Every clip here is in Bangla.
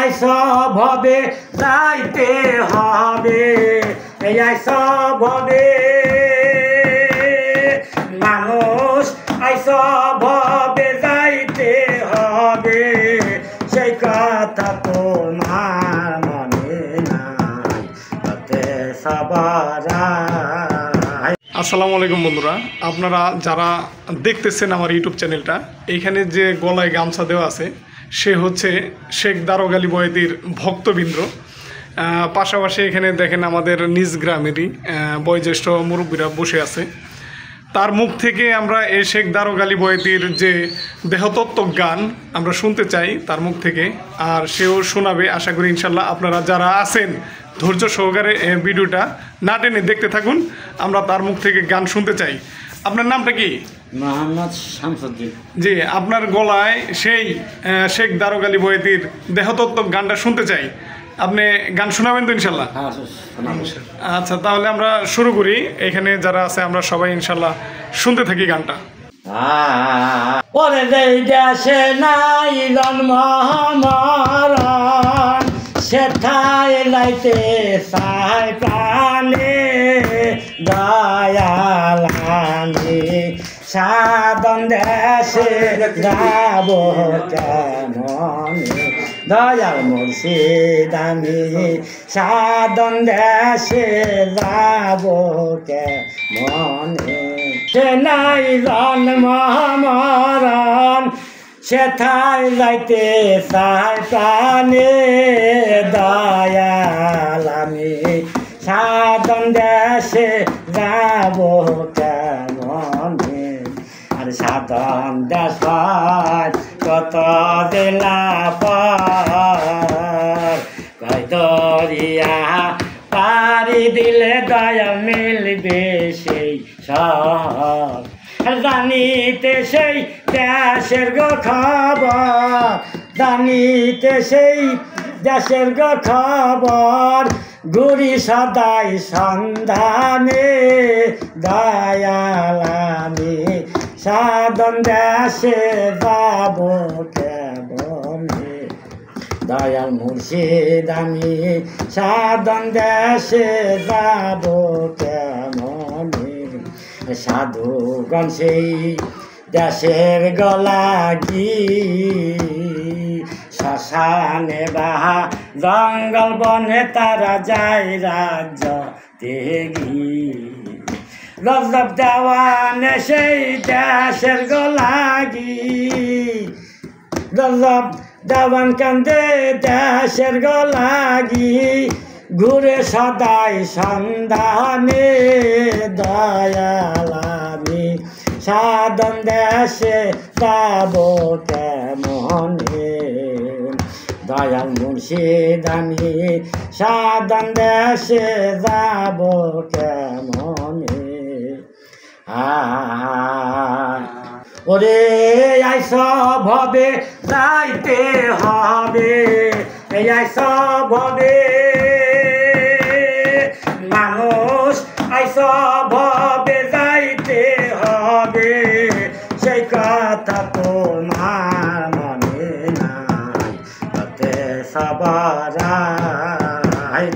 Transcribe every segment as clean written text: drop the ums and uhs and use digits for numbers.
আইস ভবে যাইতে হবে, আইস ভবে মানুষ, আইস ভবে যাইতে হবে, সেই কথা তোমার মনে নাই তাতে সবার। আসসালামু আলাইকুম বন্ধুরা, আপনারা যারা দেখতেছেন আমার ইউটিউব চ্যানেলটা, এইখানে যে গলায় গামছা দেওয়া আছে সে হচ্ছে শেখ দারোগ আলী বয়াতির ভক্তবৃন্দ। পাশাপাশি এখানে দেখেন আমাদের নিজ গ্রামেরই বয়োজ্যেষ্ঠ মুরব্বীরা বসে আছে। তার মুখ থেকে আমরা এই শেখ দারোগ আলী বয়াতির যে দেহতত্ত্ব গান আমরা শুনতে চাই তার মুখ থেকে, আর সেও শোনাবে আশা করি ইনশাল্লাহ। আপনারা যারা আছেন ধৈর্য সহকারে ভিডিওটা না টেনে দেখতে থাকুন, আমরা তার মুখ থেকে গান শুনতে চাই। আপনার নামটা কি? মোহাম্মদ শামসুদ্দিন। জি, আপনার গলায় সেই শেখ দারোগ আলী বয়াতির দেহতত্ত্ব গানটা শুনতে চাই। আপনি গান শোনাবেন তো ইনশাল্লাহ? আচ্ছা, তাহলে আমরা শুরু করি। এখানে যারা আছে আমরা সবাই ইনশাল্লাহ শুনতে থাকি গানটা। ওরে দেশে নাই জন্ম মরণ, সেথায় লাইতে চাই প্রাণে দয়াল আমি সাধন দেশে যাব কেমনে, দয়াল মুর্শিদ আমি সাধন দেশে যাব কেমনে, সে নাই জন্ম মরণ, সেথায় যাইতে চাই প্রাণে দয়াল আমি সাধন দেশে যাব কেমনে, আর সাধন দেশ কত দিলা পর দরিয়া পারি দিলে দয়াল মিলবে সেই সব, জানিতে সেই দেশের গো খবর, জানিতে সেই দেশের গো খবর, ঘুরি সদাই সন্ধানে দয়াল আমি সাধন দেশে যাব কেমনে, দয়াল মুর্শিদ আমি সাধন দেশে যাব কেমনে, সাধুগণ সেই দেশের গলাগি, শ্মশানে বা জঙ্গল বনে তারা যায় রাজ্য তেগি, রজব দেওয়ানে সেই দেশের গলাগি, রজব দেওয়ান কান্দে দেশের গলাগি, ঘুরে সদাই সন্ধানে দয়াল আমি সাধন দেশে যাব কেমনে, দয়াল মুর্শিদ আমি সাধন দেশে যাব কেমনে। ওরে আইস ভবে যাইতে হবে, আইস ভবে মানুষ, আইস ভবে যাইতে হবে, সেই কথা তোমার মনে নাই তাতে সবার।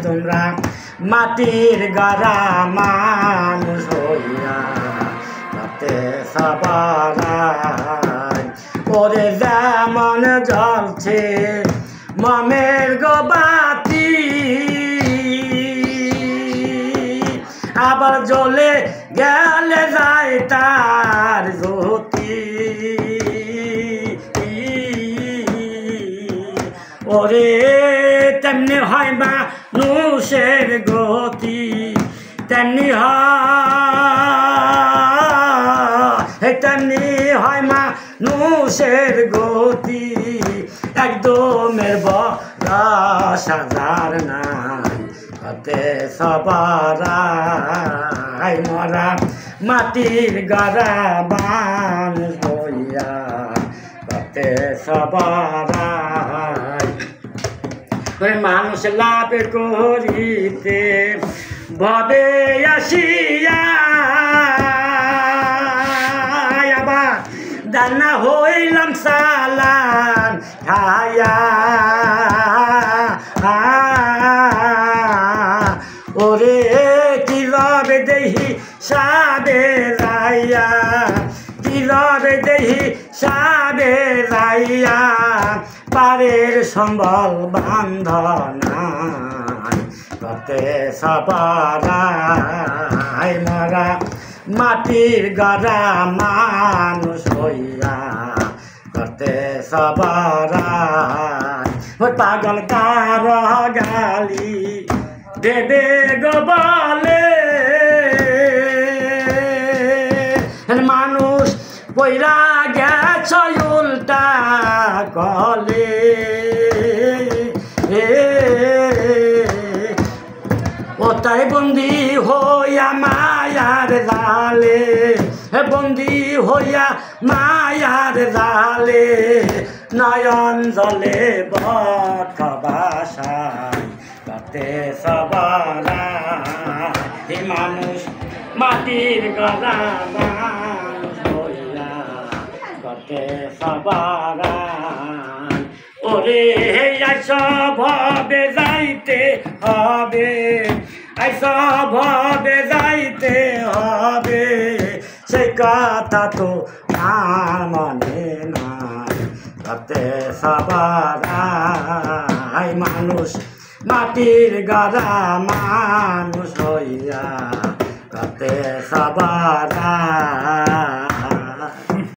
তোমরা মাটির গড়া মানুষ হইয়া তাতে সবার, ওরে যেমন জ্বলছে মমের গো বাতি, আবার জ্বলে গেলে যায় তার জ্যোতি, ওরে তেমনি হয় মানুষের গতি, তেমনি তেমনি হয় মানুষের গতি, একদমের বয়স হাজার নাই তাতে সবার, মরা মাটির গড়া মানুষ হইয়া তাতে সবার, মানুষ লাভ করিতে ভবে আসিয়া, আবার দানা হইলাম সালান খায়া, দেহি সাবে রাইয়া তীরে দেহি সাবে রাইয়া পারের সম্বল বান্ধনা কতে সবারাই মরা মাটির গড়া মানুষ হইয়া করতে সবারাই ওই পাগল তার গালি দেবে গো বলে মানুষ পইরা গেছ উল্টা কলে ওটাই বন্দি হইয়া মায়ার জালে বন্দি হইয়া মায়ার জালে নয়ন জলে বটবাসায় তাতে সবারাই মানুষ মাটির গড়া মানুষ হইয়া তাতে সবারাই ওরে আইস ভবে যাইতে হবে আইস ভবে যাইতে হবে সেই কথা তো আর মনে নাই তাতে সবারাই মানুষ মাটির গড়া মানুষ হইয়া তাতে সবারাই